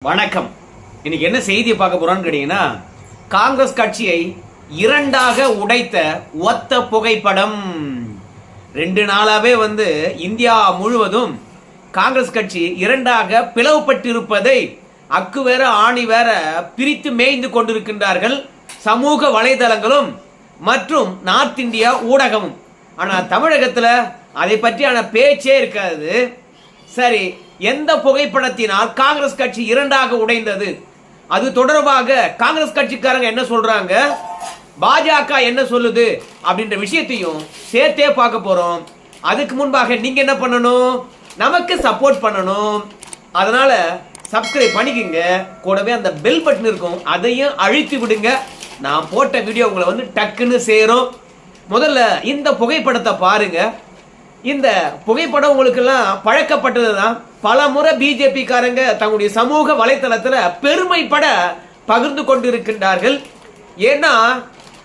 வணக்கம். இன்னைக்கு என்ன செய்தியை பார்க்க போறோம்னு கேட்டீங்கன்னா, காங்கிரஸ் கட்சியை இரண்டாக உடைத்த ஒத்த புகைப்படம். 2 நாளாவே இந்தியா முழுவதும் காங்கிரஸ் கட்சி இரண்டாக பிளவுபட்டிருப்பதை அக்கு வேற ஆணி வேற பிரித்து மேய்ந்து கொண்டிருக்கின்றார்கள் சமூக வலைதளங்களும் மற்றும் நார்த் இந்தியா ஊடகமும். ஆனா தமிழகத்துல அதை பற்றியான பேச்சே இருக்காது. சரி, எந்த புகைப்படத்தினால் காங்கிரஸ் கட்சி இரண்டாக உடைந்தது, அது தொடர்பாக காங்கிரஸ் கட்சிக்காரங்க என்ன சொல்றாங்க, பாஜக என்ன சொல்லுது அப்படின்ற விஷயத்தையும் சேர்த்தே பார்க்க போறோம். அதுக்கு முன்பாக நீங்க என்ன பண்ணணும், நமக்கு சப்போர்ட் பண்ணணும். அதனால சப்ஸ்கிரைப் பண்ணிக்கங்க, கூடவே அந்த பெல் பட்டன் இருக்கும் அதையும் அழுத்தி விடுங்க. நான் போட்ட வீடியோ உங்களை டக்குன்னு சேரும். முதல்ல இந்த புகைப்படத்தை பாருங்க. இந்த புகைப்படம் உங்களுக்கு எல்லாம் பழக்கப்பட்டதுதான். பல முறை பிஜேபி காரங்க தங்களுடைய சமூக வலைத்தளத்துல பெருமைப்பட பகிர்ந்து கொண்டிருக்கின்றார்கள். ஏன்னா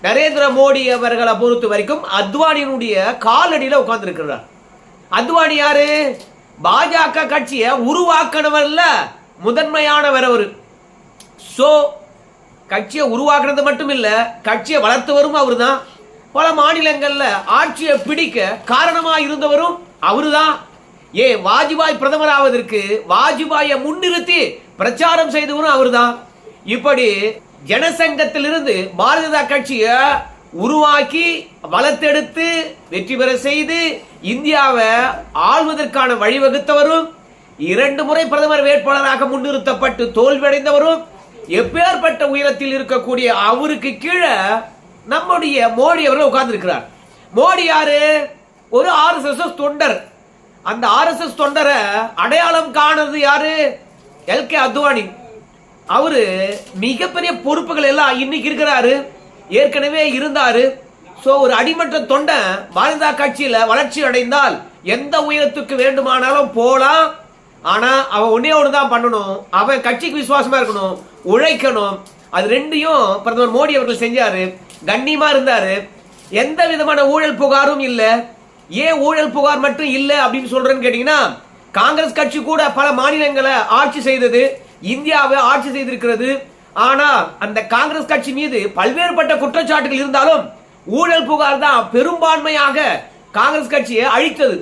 நரேந்திர மோடி அவர்களை பொறுத்த வரைக்கும் அத்வானியினுடைய காலடியில உட்கார்ந்து இருக்கிறார். அத்வானி யாரு? பாஜக கட்சியை உருவாக்கணவர்ல முதன்மையானவர் அவரு. சோ கட்சியை உருவாக்குறது மட்டும் இல்ல, கட்சியை வளர்த்தவரும் அவரு தான். பல மாநிலங்கள்ல ஆட்சியை பிடிக்க காரணமா இருந்தவரும் அவருதான். வாஜ்பாய் பிரதமர் ஆவதற்கு வாஜ்பாயை முன்னிறுத்தி பிரச்சாரம் செய்தவரும் அவருதான். இப்படி ஜனசங்கத்திலிருந்து பாரதிய ஜனதா கட்சியை உருவாக்கி வளர்த்தெடுத்து வெற்றி பெற செய்து இந்தியாவை ஆள்வதற்கான வழிவகுத்தவரும், 2 முறை பிரதமர் வேட்பாளராக முன்னிறுத்தப்பட்டு தோல்வியடைந்தவரும், எப்பேற்பட்ட உயரத்தில் இருக்கக்கூடிய அவருக்கு கீழே நம்முடைய மோடி அவர்கள் உட்கார்ந்து இருக்கிறார். மோடி யாரு? ஒரு ஆர்எஸ்எஸ் தொண்டர். அந்த ஆர்எஸ்எஸ் தொண்டரை அடையாளம் காணது யாரு? எல்கே அத்வானி. அவரு மிகப்பெரிய பொறுப்புகள் எல்லாம் இன்னைக்கு இருக்கிறாரு, ஏற்கனவே இருந்தாரு. சோ ஒரு அடிமட்ட தொண்டை பாரதிய ஜனதா கட்சியில வளர்ச்சி அடைந்தால் எந்த உயரத்துக்கு வேண்டுமானாலும் போலாம். ஆனா அவன் ஒன்னே ஒண்ணுதான் பண்ணணும், அவன் கட்சிக்கு விசுவாசமா இருக்கணும், உழைக்கணும். அது ரெண்டையும் பிரதமர் மோடி அவர்கள் செஞ்சாரு. கண்ணியமா இருந்தாரு. எந்த விதமான ஊழல் புகாரும் இல்ல. ஏன் ஊழல் புகார் மட்டும் இல்ல அப்படின்னு சொல்றேன்னு கேட்டீங்கன்னா, காங்கிரஸ் கட்சி கூட பல மாநிலங்களை ஆட்சி செய்தது, இந்தியாவை ஆட்சி செய்திருக்கிறது. ஆனா அந்த காங்கிரஸ் கட்சி மீது பல்வேறுபட்ட குற்றச்சாட்டுகள் இருந்தாலும் ஊழல் புகார் தான் பெரும்பான்மையாக காங்கிரஸ் கட்சியை அழித்தது.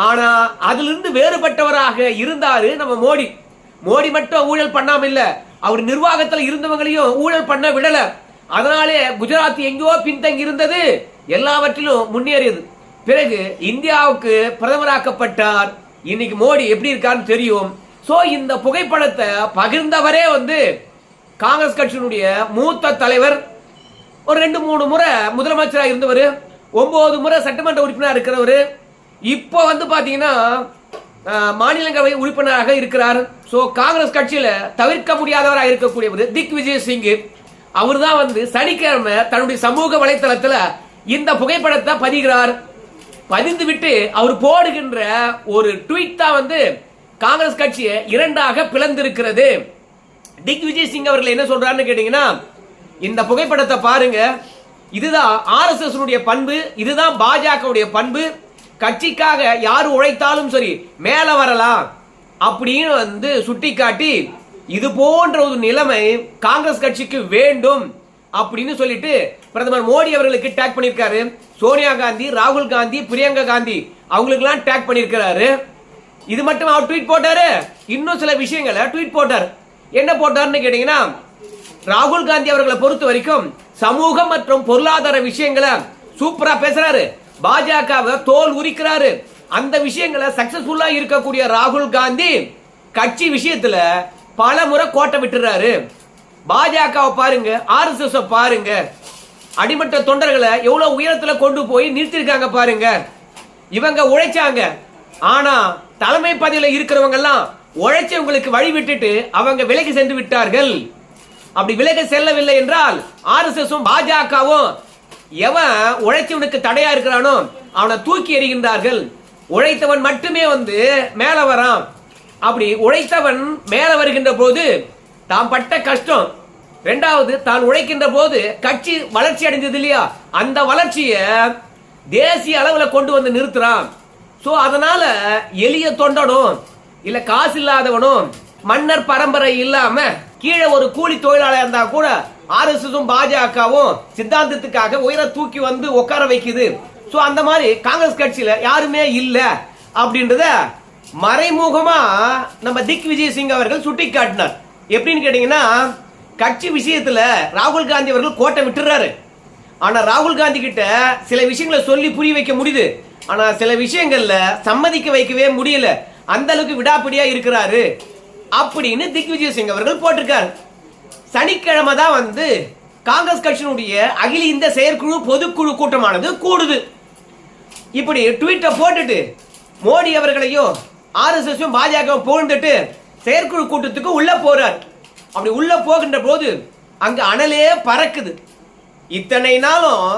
ஆனா அதிலிருந்து வேறுபட்டவராக இருந்தாரு நம்ம மோடி. மோடி மட்டும் ஊழல் பண்ணாம இல்ல, அவர் நிர்வாகத்தில் இருந்தவங்களையும் ஊழல் பண்ண விடல. அதனாலே குஜராத் எங்கோ பின்தங்கி இருந்தது, எல்லாவற்றிலும் முன்னேறியது. பிறகு இந்தியாவுக்கு பிரதமராக்கப்பட்டார். இன்னைக்கு மோடி எப்படி இருக்கான்னு தெரியும். சோ இந்த புகைப்படத்தை பகிர்ந்தவரே காங்கிரஸ் கட்சியினுடைய மூத்த தலைவர். ஒரு 2-3 முறை முதலமைச்சராக இருந்தவர், 9 முறை சட்டமன்ற உறுப்பினர் இருக்கிறவர். இப்போ பாத்தீங்கன்னா மாநிலங்களவை உறுப்பினராக இருக்கிறார். சோ காங்கிரஸ் கட்சியில தவிர்க்க முடியாதவராக இருக்கக்கூடியவர் திக் விஜய் சிங். அவர் தான் சனிக்கிழமை தன்னுடைய சமூக வலைத்தளத்துல இந்த புகைப்படத்தை பதிகிறார். பதிந்து விட்டு அவர் போடுகின்ற ஒரு ட்வீட் தான் காங்கிரஸ் கட்சியை இரண்டாக பிளந்திருக்கிறது. திக் விஜய் சிங் அவர்கள் என்ன சொல்றாருன்னு கேட்டீங்கன்னா, இந்த புகைப்படத்தை பாருங்க, இதுதான் ஆர்எஸ்எஸ் பண்பு, இதுதான் பாஜக பண்பு. கட்சிக்காக யாரு உழைத்தாலும் சரி மேல வரலாம் அப்படின்னு சுட்டிக்காட்டி, இது போன்ற ஒரு நிலைமை காங்கிரஸ் கட்சிக்கு வேண்டும் அப்படின்னு சொல்லிட்டு பிரதமர் மோடி அவர்களுக்கு டேக் பண்ணிருக்காரு. சோனியா காந்தி, ராகுல் காந்தி, பிரியங்கா காந்தி அவங்களுக்கு எல்லாம் டேக் பண்ணிருக்காரு. இது மட்டும் அவர் ட்வீட் போட்டாரு, இன்னும் சில விஷயங்களை ட்வீட் போட்டார். என்ன போட்டாருன்னு கேட்டீங்கன்னா, ராகுல் காந்தி அவர்களை பொறுத்த வரைக்கும் சமூகம் மற்றும் பொருளாதார விஷயங்களை சூப்பரா பேசுறாரு, பாஜகவை தோல் உரிக்கிறாரு. அந்த விஷயங்களை சக்சஸ்ஃபுல்லா இருக்கக்கூடிய ராகுல் காந்தி கட்சி விஷயத்துல பல முறை கோட்டை விட்டுறாரு. பாஜகவை பாருங்க, ஆர்எஸ்எஸ் பாருங்க, அடிமட்ட தொண்டர்களை எவ்வளவு உயரத்துல கொண்டு போய் நிறுத்திருக்காங்க பாருங்க. இவங்க உழைச்சாங்க, ஆனா தலைமை பதவியில இருக்கிறவங்க எல்லாம் உழைச்சவங்களுக்கு வழி விட்டுட்டு அவங்க விலகி சென்று விட்டார்கள். அப்படி விலகி செல்லவில்லை என்றால் ஆர்எஸ்எஸும் பாஜகவும் எவன் உழைச்சவனுக்கு தடையா இருக்கிறானோ அவனை தூக்கி எறிகின்றார்கள். உழைத்தவன் மட்டுமே மேல வரான். அப்படி உழைத்தவன் மேல வருகின்ற போது தான் பட்ட கஷ்டம், இரண்டாவது தான் உழைக்கின்ற போது கட்சி வளர்ச்சி அடைந்தது இல்லையா, அந்த வளர்ச்சியை தேசிய அளவில் கொண்டு நிறுத்துறான். சோ அதனால எளிய தொண்டனும் இல்ல காசு இல்லாதவனும் மன்னர் பரம்பரை இல்லாம கீழே ஒரு கூலி தொழிலாளர் இருந்தா கூட ஆர்எஸ்எஸும் பாஜகவும் சித்தாந்தத்துக்காக உயர தூக்கி வந்து உட்கார வைக்குது. சோ அந்த மாதிரி காங்கிரஸ் கட்சியில யாருமே இல்ல அப்படின்றத மறைமுகமா நம்ம திக் விஜய் சிங் அவர்கள் சுட்டி காட்டினார். எப்படின்னு கேட்டீங்கன்னா, கட்சி விஷயத்துல ராகுல் காந்தி அவர்கள் கோட்டை விட்டுறாரு. ஆனா ராகுல் காந்தி கிட்ட சில விஷயங்களை சொல்லி புரிய வைக்க முடியுது. ஆனா சில விஷயங்கள்ல சம்மதிக்க வைக்கவே முடியல. அந்த அளவுக்கு விடாப்பிடியா இருக்கிறாரு அப்படின்னு திக் விஜய் சிங் அவர்கள் போட்டிருக்காரு. சனிக்கிழமை தான் வந்து காங்கிரஸ் கட்சியினுடைய அகில இந்த செயற்குழு பொதுக்குழு கூட்டமானது கூடுது. இப்படி ட்வீட்டை போட்டுட்டு மோடி அவர்களையும் ஆர்எஸ்எஸ் பாஜக புகழ்ந்துட்டு செயற்குழு கூட்டத்துக்கு உள்ள போறார். அப்படி உள்ள போகின்ற போது அங்க அனலே பறக்குது. இத்தனை நாளும்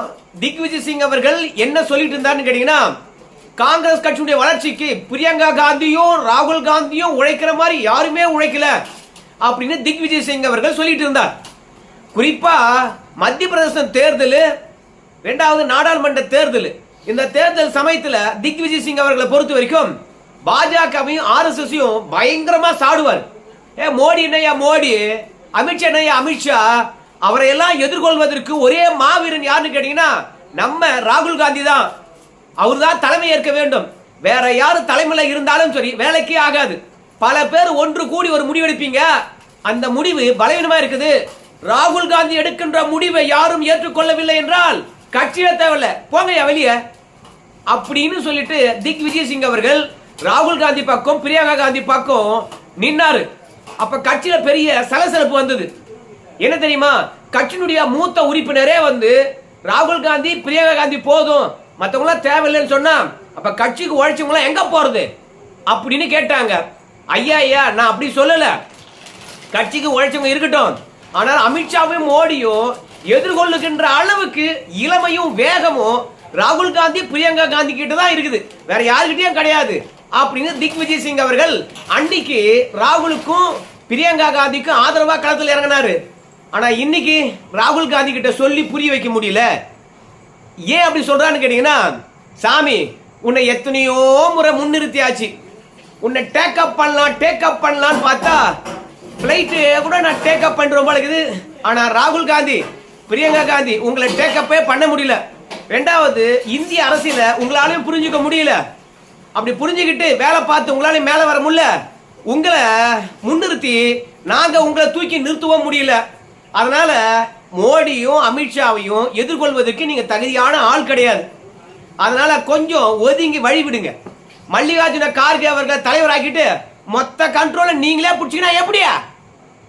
திக் விஜய் சிங் அவர்கள் என்ன சொல்லிட்டு இருந்தாருன்னு கேட்டீங்கன்னா, காங்கிரஸ் கட்சியுடைய வளர்ச்சிக்கு பிரியங்கா காந்தியும் ராகுல் காந்தியும் உழைக்கிற மாதிரி யாருமே உழைக்கல அப்படின்னு திக் விஜய் சிங் அவர்கள் சொல்லிட்டு இருந்தார். குறிப்பா மத்திய பிரதேச தேர்தல், இரண்டாவது நாடாளுமன்ற தேர்தல், இந்த தேர்தல் சமயத்துல திக் விஜய் சிங் அவர்களை பொறுத்த வரைக்கும் பாஜகவையும் ஆர்எஸ்எஸையும் பயங்கரமா சாடுவார். மோடி என்னையா மோடி, அமித்ஷா என்னையா அமித்ஷா, அவரை எல்லாம் எதிர்கொள்வதற்கு ஒரே மாவீரன் யாருன்னு கேட்டீங்கன்னா நம்ம ராகுல் காந்தி தான். அவர் தான் தலைமை ஏற்க வேண்டும். வேற யாரு தலைமையில இருந்தாலும் சரி வேலைக்கே ஆகாது. பல பேர் ஒன்று கூடி ஒரு முடிவு எடுப்பீங்க, அந்த முடிவு பலவீனமா இருக்குது. ராகுல் காந்தி எடுக்கின்ற முடிவை யாரும் ஏற்றுக்கொள்ளவில்லை என்றால் கட்சியில தேவையில்ல, போங்க வெளிய அப்படின்னு சொல்லிட்டு திக் விஜய் சிங் அவர்கள் ராகுல் காந்தி பக்கம் பிரியங்கா காந்தி பக்கம் நின்னாரு. அப்ப கட்சியில பெரிய சலசலப்பு வந்தது. என்ன தெரியுமா, கட்சியினுடைய மூத்த உறுப்பினரே வந்து ராகுல் காந்தி பிரியங்கா காந்தி போதும், மற்றவங்க தேவையில்லைன்னு சொன்னா அப்ப கட்சிக்கு உழைச்சவங்க எங்க போறது அப்படின்னு கேட்டாங்க. ஐயா ஐயா, நான் அப்படி சொல்லல, கட்சிக்கு உழைச்சவங்க இருக்கட்டும், ஆனால் அமித்ஷாவையும் மோடியும் எதிர்கொள்ளுகின்ற அளவுக்கு இளமையும் வேகமும் ராகுல் காந்தி பிரியங்கா காந்தி கிட்ட தான் இருக்குது, வேற யாருக்கிட்டையும் கிடையாது அப்படின்னு திக் விஜய் சிங் அவர்கள் அன்னைக்கு ராகுலுக்கும் பிரியங்கா காந்திக்கும் ஆதரவா களத்தில் இறங்கினாரு. ஆனா இன்னைக்கு ராகுல் காந்தி கிட்ட சொல்லி புரிய வைக்க முடியல. ஏன் அப்படி சொல்றான்னு கேட்டீங்கன்னா, சாமி உன்னை எத்தனையோ முறை முன்னிறுத்தியாச்சு, உன்னை டேக்கப் பண்ணலான்னு பார்த்தா பிளைட்டு கூட நான் டேக்கப் பண்றோம் போல இருக்குது. ஆனா ராகுல் காந்தி பிரியங்கா காந்தி உங்களை டேக்கப்பே பண்ண முடியல. ரெண்டாவது, இந்திய அரசியல உங்களாலையும் புரிஞ்சுக்க முடியல. அப்படி புரிஞ்சுக்கிட்டு வேலை பார்த்து உங்களாலையும் மேல வர முடியல. உங்களை முன்னிறுத்தி நாங்க உங்களை தூக்கி நிறுத்தவும் முடியல. அதனால மோடியும் அமித்ஷாவையும் எதிர்கொள்வதற்கு நீங்க தகுதியான ஆள் கிடையாது. அதனால கொஞ்சம் ஒதுங்கி வழி விடுங்க. மல்லிகார்ஜுன கார்கே அவர்களை தலைவராக்கிட்டு மொத்த கண்ட்ரோலை நீங்களே பிடிச்சிங்கன்னா எப்படியா?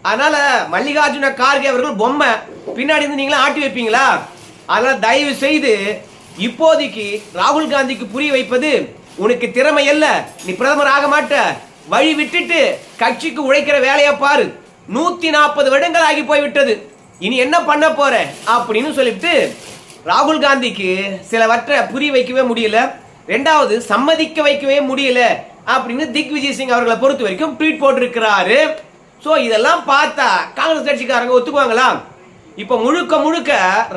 அதனால மல்லிகார்ஜுன கார்கே அவர்கள் பொம்மை, பின்னாடி இருந்து நீங்களே ஆட்டி வைப்பீங்களா? அதனால தயவு செய்து இப்போதைக்கு ராகுல் காந்திக்கு புரிய வைப்பது, உனக்கு திறமை இல்ல, நீ பிரதமர் ஆக மாட்ட, வழி விட்டுட்டு கட்சிக்கு உழைக்கிற வேலையை பாரு, 140 வருடங்கள் ஆகி போய்விட்டது, இனி என்ன பண்ண போற அப்படின்னு சொல்லிட்டு ராகுல் காந்திக்கு சிலவற்றை புரிய வைக்கவே முடியல. ரெண்டாவது, சம்மதிக்க வைக்கவே முடியல அப்படின்னு திக் விஜய் சிங் அவர்களை பொறுத்த வரைக்கும் ட்வீட் போட்டிருக்கிறாரு. சோ இதெல்லாம் பார்த்தா காங்கிரஸ் கட்சிக்காரங்க ஒத்துக்குவாங்களா? இப்ப முழுக்க முழுக்க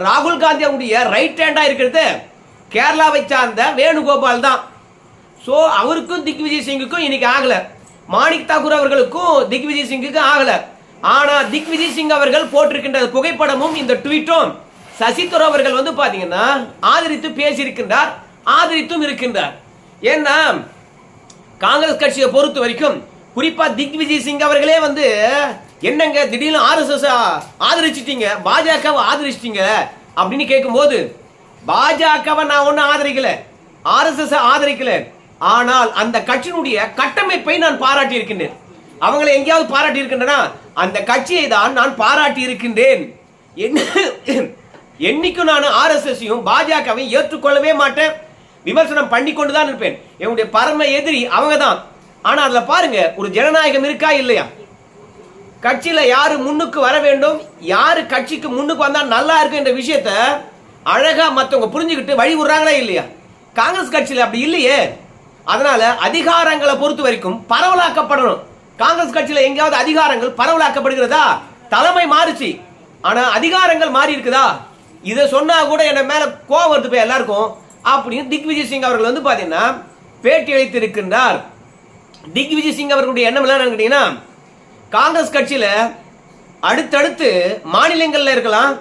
ராகுல் காந்தி அவருடைய ரைட் ஹேண்டா இருக்கிறது கேரளாவை சார்ந்த வேணுகோபால் தான். சோ அவருக்கும் திக் விஜய் சிங்குக்கும் இன்னைக்கு ஆகல, மாணிக் தாக்கூர் அவர்களுக்கும் திக் விஜய் சிங்குக்கு ஆகல. ஆனா திக் விஜய் சிங் அவர்கள் போட்டிருக்கின்ற புகைப்படமும் இந்த ட்வீட்டும் சசி தரூர் அவர்கள் வந்து பாத்தீங்கன்னா ஆதரித்து பேசியிருக்கின்றார், ஆதரித்தும் இருக்கின்றார். ஏன்னா காங்கிரஸ் கட்சியை பொறுத்த வரைக்கும் குறிப்பா திக் விஜய் சிங் அவர்களே வந்து என்னங்க திடீர்னு ஆர்எஸ்எஸ் ஆதரிச்சிட்டீங்க, பாஜகவை ஆதரிச்சிட்டீங்க அப்படின்னு கேட்கும்போது, பாஜகவை நான் ஒன்னும் ஆதரிக்கல, ஆர்எஸ்எஸ் ஆதரிக்கல, ஆனால் அந்த கட்சியினுடைய கட்டமைப்பை நான் பாராட்டி இருக்கின்றேன். அவங்களை எங்கேயாவது பாராட்டி இருக்கின்றனா? அந்த கட்சியை தான் நான் பாராட்டி இருக்கின்றேன். என்னைக்கும் நான் ஆர்எஸ்எஸ் பாஜகவையும் ஏற்றுக்கொள்ளவே மாட்டேன், விமர்சனம் பண்ணி கொண்டுதான் இருப்பேன். என்னுடைய பரம எதிரி அவங்க தான். ஆனா அதுல பாருங்க, ஒரு ஜனநாயகம் இருக்கா இல்லையா? கட்சியில யாரு முன்னுக்கு வர வேண்டும், யாரு கட்சிக்கு முன்னுக்கு வந்தா நல்லா இருக்கு என்ற விஷயத்த அழகா மத்தவங்க புரிஞ்சுக்கிட்டு வழி விடுறாங்களா இல்லையா? காங்கிரஸ் கட்சியில அப்படி இல்லையே. அதனால அதிகாரங்களை பொறுத்த வரைக்கும் பரவலாக்கப்படணும். காங்கிரஸ் கட்சியில எங்கேயாவது அதிகாரங்கள் பரவலாக்கப்படுகிறதா? தலைமை மாறுச்சு, ஆனா அதிகாரங்கள் மாறி இருக்குதா? இதை சொன்னா கூட என்ன மேல கோவம் வருது போய் எல்லாருக்கும் அப்படின்னு திக் விஜய் சிங் அவர்கள் வந்து பாத்தீங்கன்னா பேட்டி அளித்து இருக்கின்றார். திக் விஜய் சிங் அவர்களுடைய எண்ணம் என்ன கேட்டீங்கன்னா, காங்கிரஸ் கட்சியில அடுத்தடுத்து மாநிலங்கள்ல இருக்கலாம்,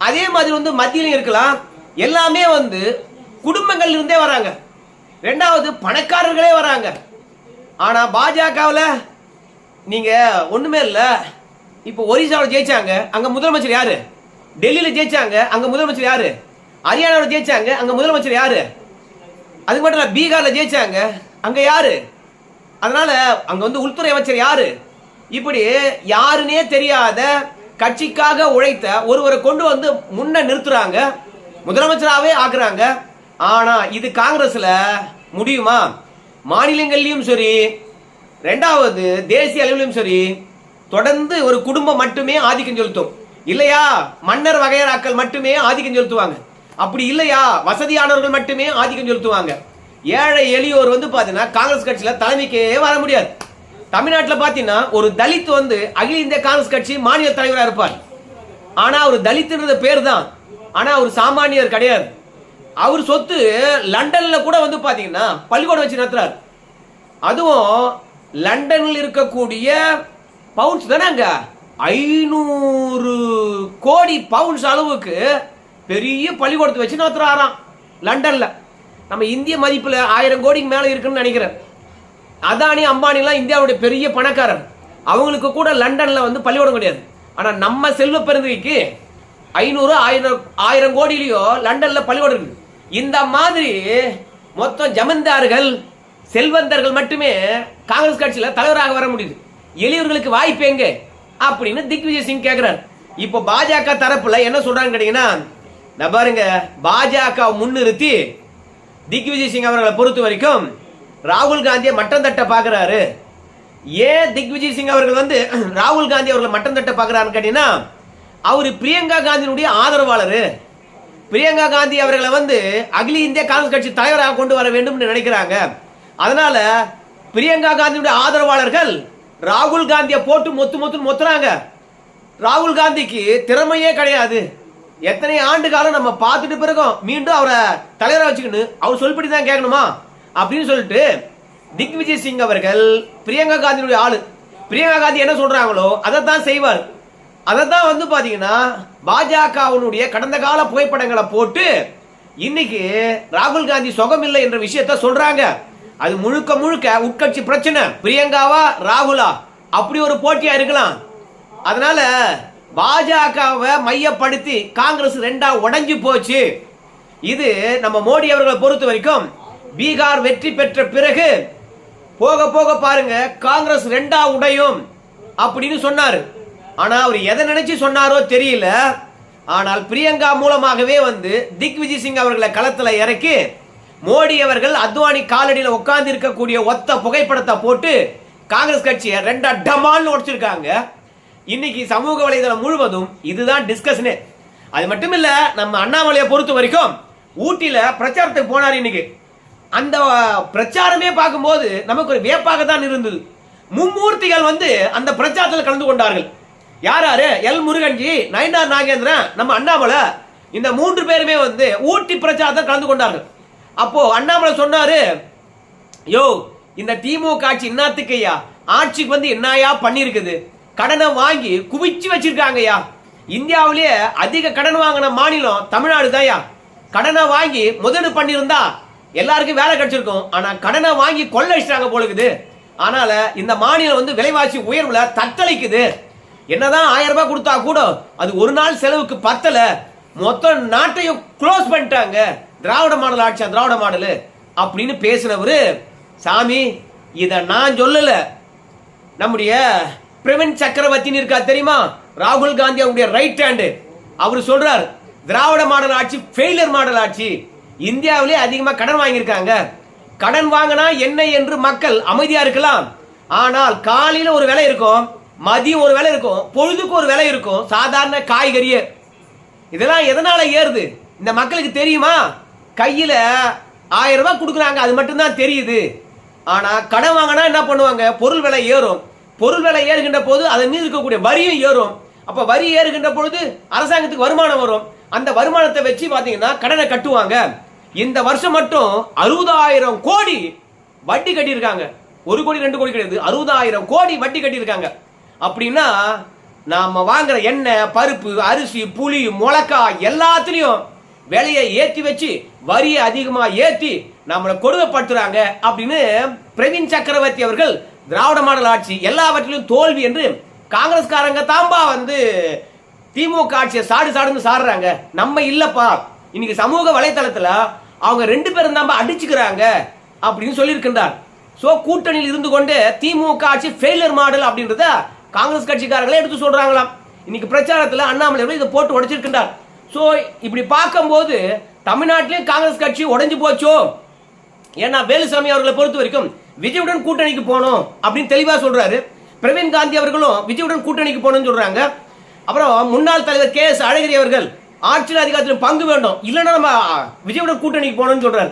அதே மாதிரி வந்து மத்தியிலும் இருக்கலாம், எல்லாமே வந்து குடும்பங்கள் இருந்தே வராங்க. ரெண்டாவது பணக்காரர்களே வராங்க. ஆனா பாஜகவில் நீங்க ஒண்ணுமே இல்லை. இப்போ ஒரிசாவில் ஜெயிச்சாங்க, அங்க முதலமைச்சர் யாரு? டெல்லியில ஜெயிச்சாங்க, அங்க முதலமைச்சர் யாரு? ஹரியானாவில் ஜெயிச்சாங்க, அங்க முதலமைச்சர் யாரு? அதுக்கு மட்டும் இல்ல, பீகார்ல ஜெயிச்சாங்க, அங்க யாரு? அதனால அங்க வந்து உள்துறை அமைச்சர் யாரு? இப்படி யாருன்னே தெரியாத கட்சிக்காக உழைத்த ஒருவரை கொண்டு வந்து முன்ன நிறுத்துறாங்க, முதலமைச்சராகவே ஆக்குறாங்க. ஆனா இது காங்கிரஸ்ல முடியுமா? மாநிலங்கள்லயும் சரி, ரெண்டாவது தேசிய அளவிலும் சரி, தொடர்ந்து ஒரு குடும்பம் மட்டுமே ஆதிக்கம் செலுத்தும். இல்லையா மன்னர் வகையராக்கள் மட்டுமே ஆதிக்கம் செலுத்துவாங்க. அப்படி இல்லையா வசதியானவர்கள் மட்டுமே ஆதிக்கம் செலுத்துவாங்க. ஏழை எளியோர் வந்து பாத்தீங்கன்னா காங்கிரஸ் கட்சியில தலைமைக்கே வர முடியாது. தமிழ்நாட்டில் பாத்தீங்கன்னா ஒரு தலித் வந்து அகில இந்திய காங்கிரஸ் கட்சி மாநில தலைவராக இருப்பார். ஆனா அவர் தலித்ன்றது பேர் தான், ஆனா அவர் சாமானியர் கிடையாது. அவர் சொத்து லண்டன்ல கூட வந்து பாத்தீங்கன்னா பள்ளிக்கூடம் வச்சு நடத்துறாரு. அதுவும் லண்டனில் இருக்கக்கூடிய பவுண்ட்ஸ் தானேங்க, 500 கோடி பவுண்ட்ஸ் அளவுக்கு பெரிய பள்ளிக்கூடத்தை வச்சு நடத்துறாராம் லண்டன்ல. நம்ம இந்திய மதிப்புல 1000 கோடிக்கு மேல இருக்குன்னு நினைக்கிறேன். அதானி அம்பானிலாம் இந்தியாவுடைய பெரிய பணக்காரர், அவங்களுக்கு கூட லண்டன்ல வந்து பள்ளிக்கூடம் கிடையாது. ஆனா நம்ம செல்வ பெருந்தகைக்கு 1000 கோடியிலயோ லண்டன்ல பள்ளிக்கூடம் இருக்கு. இந்த மாதிரி மொத்தம் ஜமீன்தார்கள் செல்வந்தர்கள் மட்டுமே காங்கிரஸ் கட்சியில தலைவராக வர முடியுது. எளியவர்களுக்கு வாய்ப்பு எங்க அப்படின்னு திக்விஜய் சிங் கேக்குறாரு. இப்போ பாஜக தரப்புல என்ன சொல்றாங்க கேட்டீங்கன்னா, பாருங்க, பாஜக முன்னிறுத்தி திக்விஜய் சிங் அவர்களை பொறுத்த வரைக்கும் ராகுல் காந்தியை மட்டம் தட்ட பாக்குறாரு. ஏன் திக்விஜய் சிங் அவர்கள் வந்து ராகுல் காந்தி அவர்களை மட்டம் தட்ட பாக்குறாருன்னு கேட்டீங்கன்னா, அவரு பிரியங்கா காந்தியினுடைய ஆதரவாளர். பிரியங்கா காந்தி அவர்களை வந்து அகில இந்திய காங்கிரஸ் கட்சி தலைவராக கொண்டு வர வேண்டும் நினைக்கிறாங்க. அதனால பிரியங்கா காந்தியுடைய ஆதரவாளர்கள் ராகுல் காந்தியை போட்டு மொத்துறாங்க. ராகுல் காந்திக்கு திறமையே கிடையாது. எத்தனை ஆண்டு காலம் நம்ம பார்த்துட்டு பிறகும் மீண்டும் அவரை தலைவராக வச்சுக்கணும், அவர் சொல்படி தான் கேட்கணுமா அப்படின்னு சொல்லிட்டு திக்விஜய் சிங் அவர்கள் பிரியங்கா காந்தியுடைய ஆளு. பிரியங்கா காந்தி என்ன சொல்றாங்களோ அதைத்தான் செய்வார். அதைத்தான் வந்து பாத்தீங்கன்னா பாஜகவினுடைய கடந்த கால புகைப்படங்களை போட்டு இன்னைக்கு ராகுல் காந்தி சுகம் இல்லை என்ற விஷயத்த சொல்றாங்க. அது முழுக்க முழுக்க உட்கட்சி பிரச்சனை. பிரியங்காவா ராகுலா அப்படி ஒரு போட்டியா இருக்கலாம். அதனால பாஜகவை மையப்படுத்தி காங்கிரஸ் ரெண்டா உடைஞ்சு போச்சு. இது நம்ம மோடி அவர்களை பொறுத்த வரைக்கும் பீகார் வெற்றி பெற்ற பிறகு போக போக பாருங்க காங்கிரஸ் ரெண்டா உடையும் அப்படின்னு சொன்னாரு. ஆனா அவர் எதை நினைச்சு சொன்னாரோ தெரியல. ஆனால் பிரியங்கா மூலமாகவே வந்து திக்விஜய் சிங் அவர்களை களத்துல இறக்கி மோடி அவர்கள் அத்வானி காலடியில் உட்கார்ந்து இருக்கக்கூடிய ஒத்த புகைப்படத்தை போட்டு காங்கிரஸ் கட்சியை ரெண்டா டமால்னு உடைச்சிருக்காங்க. இன்னைக்கு சமூக வலைதளம் முழுவதும் இதுதான் டிஸ்கஷனே. அது மட்டும் இல்ல, நம்ம அண்ணாமலையை பொறுத்த வரைக்கும் ஊட்டியில பிரச்சாரத்துக்கு போனார். இன்னைக்கு அந்த பிரச்சாரமே பார்க்கும்போது நமக்கு ஒரு வியப்பாக தான் இருந்தது. மும்மூர்த்திகள் வந்து அந்த பிரச்சாரத்தில் கலந்து கொண்டார்கள். யாராரு? எல் முருகன்ஜி, நயினார் நாகேந்திரன், நம்ம அண்ணாமலை, இந்த 3 பேருமே வந்து ஊட்டி பிரச்சாரத்தில் கலந்து கொண்டார்கள். அப்போ அண்ணாமலை சொன்னாரு, யோ இந்த திமுக ஆட்சி என்னத்துக்கையா ஆட்சிக்கு வந்து என்னையா பண்ணிருக்குது, கடனை வாங்கி குவிச்சு வச்சிருக்காங்கய்யா. இந்தியாவிலேயே அதிக கடன் வாங்கின மாநிலம் தமிழ்நாடு தான்யா. கடனை வாங்கி முதலீடு பண்ணியிருந்தா எல்லாருக்கும் வேலை கிடைச்சிருக்கும். ஆனா கடனை வாங்கி கொள்ளடிச்சிட்டாங்க போலுக்குது. அதனால இந்த மாநிலம் வந்து விலைவாசி உயர்வுல தத்தளிக்குது. என்னதான் 1000 ரூபாய் கொடுத்தா கூட அது ஒரு நாள் செலவுக்கு பத்தல. மொத்த நாட்டையும் க்ளோஸ் பண்ணிட்டாங்க. திராவிட மாடல் ஆட்சி, திராவிட மாடல் அப்படின்னு பேசினவரு, சாமி இத நான் சொல்லல, நம்முடைய பிரவீன் சக்கரவர்த்தி இருக்கா தெரியுமா, ராகுல் காந்தி அவருடைய ரைட் ஹேண்ட், அவர் சொல்றார் திராவிட மாடல் ஆட்சி ஃபெயிலியர் மாடல் ஆட்சி. இந்தியாவிலே அதிகமா கடன் வாங்கியிருக்காங்க. கடன் வாங்கினா என்ன என்று மக்கள் அமைதியா இருக்கலாம். ஆனால் காலையில ஒரு விலை இருக்கும், மதியம் ஒரு விலை இருக்கும், பொழுதுக்கு ஒரு விலை இருக்கும். சாதாரண காய்கறியே இதெல்லாம் எதனால ஏறுது இந்த மக்களுக்கு தெரியுமா? கையில 1000 ரூபாய் கொடுக்குறாங்க, அது மட்டும்தான் தெரியுது. ஆனா கடன் வாங்கினா என்ன பண்ணுவாங்க, பொருள் விலை ஏறும். பொருள் விலை ஏறுகின்ற போது அதன் மீது இருக்கக்கூடிய வரியும் ஏறும். அப்ப வரி ஏறுகின்ற பொழுது அரசாங்கத்துக்கு வருமானம் வரும். அந்த வருமானத்தை வச்சு பாத்தீங்கன்னா கடனை கட்டுவாங்க. இந்த வருஷம் மட்டும் 60,000 கோடி வட்டி கட்டியிருக்காங்க. 1 கோடி 2 கோடி கிடையாது, 60,000 கோடி வட்டி கட்டியிருக்காங்க. அப்படின்னா நாம வாங்குற எண்ணெய், பருப்பு, அரிசி, புளி, மிளகாய் எல்லாத்துலயும் விலையை ஏற்றி வச்சு வரியை அதிகமா ஏற்றி நம்மளை கொடுமைப்படுத்துறாங்க அப்படின்னு பிரவீன் சக்கரவர்த்தி அவர்கள் திராவிட மாடல் ஆட்சி எல்லாவற்றிலும் தோல்வி என்று காங்கிரஸ்காரங்க தாம்பா வந்து திமுக ஆட்சியை சாடுன்னு சாடுறாங்க. நம்ம இல்லப்பா, இன்னைக்கு சமூக வலைத்தளத்துல அவங்க 2 பேரும் தாம்பா அடிச்சுக்கிறாங்க அப்படின்னு சொல்லியிருக்கின்றார். சோ கூட்டணியில் இருந்து கொண்டு திமுக ஆட்சி ஃபெயிலியர் மாடல் அப்படின்றத காங்கிரஸ் கட்சிக்காரங்களே எடுத்து சொல்றாங்களாம். இன்னைக்கு பிரச்சாரத்தில் அண்ணாமலை இதை போட்டு உடைச்சிருக்கின்றார். சோ இப்படி பார்க்கும்போது தமிழ்நாட்டிலேயும் காங்கிரஸ் கட்சி உடைஞ்சு போச்சோ. ஏன்னா வேலுசாமி அவர்களை பொறுத்த வரைக்கும் விஜயுடன் கூட்டணிக்கு போனோம் அப்படின்னு தெளிவா சொல்றாரு. பிரவீன் காந்தி அவர்களும் விஜயுடன் கூட்டணிக்கு போகணும்னு சொல்றாங்க. அப்புறம் முன்னாள் தலைவர் கே எஸ் அழகிரி அவர்கள் ஆட்சியில் அதிகாரத்தில் பங்கு வேண்டும், இல்லைன்னா நம்ம விஜயுடன் கூட்டணிக்கு போகணும்னு சொல்றாரு.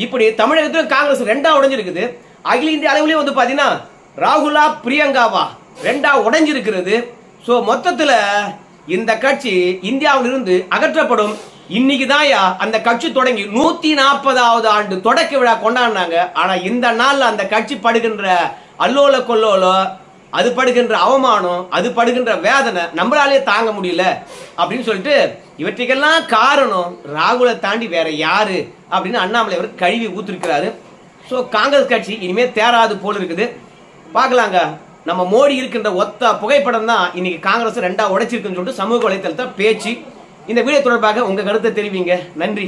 இப்படி தமிழகத்தில் காங்கிரஸ் 2ஆ உடைஞ்சிருக்குது. அகில இந்திய அளவுலயும் வந்து பாத்தீங்கன்னா ராகுலா பிரியங்காவா 2ஆ உடைஞ்சிருக்கிறது. சோ மொத்தத்துல இந்த கட்சி இந்தியாவிலிருந்து அகற்றப்படும். இன்னைக்கு தாயா அந்த கட்சி தொடங்கி 140வது ஆண்டு தொடக்க விழா கொண்டாடினாங்க. ஆனா இந்த நாள்ல அந்த கட்சி படுகின்ற அல்லோல கொல்லோலோ, அது படுகின்ற அவமானம், அது படுகின்ற வேதனை நம்மளாலே தாங்க முடியல அப்படின்னு சொல்லிட்டு இவற்றுக்கெல்லாம் காரணம் ராகுலை தாண்டி வேற யாரு அப்படின்னு அண்ணாமலை அவர் கழுவி ஊத்திருக்கிறாரு. ஸோ காங்கிரஸ் கட்சி இனிமே தேராது போல இருக்குது. பார்க்கலாங்க. நம்ம மோடி இருக்கின்ற ஒத்த புகைப்படம் தான் இன்னைக்கு காங்கிரஸ் 2ஆ உடைச்சிருக்குன்னு சொல்லிட்டு சமூக வலைத்தளத்தை பேச்சு. இந்த வீடியோ தொடர்பாக உங்க கருத்தை தெரிவிங்க. நன்றி.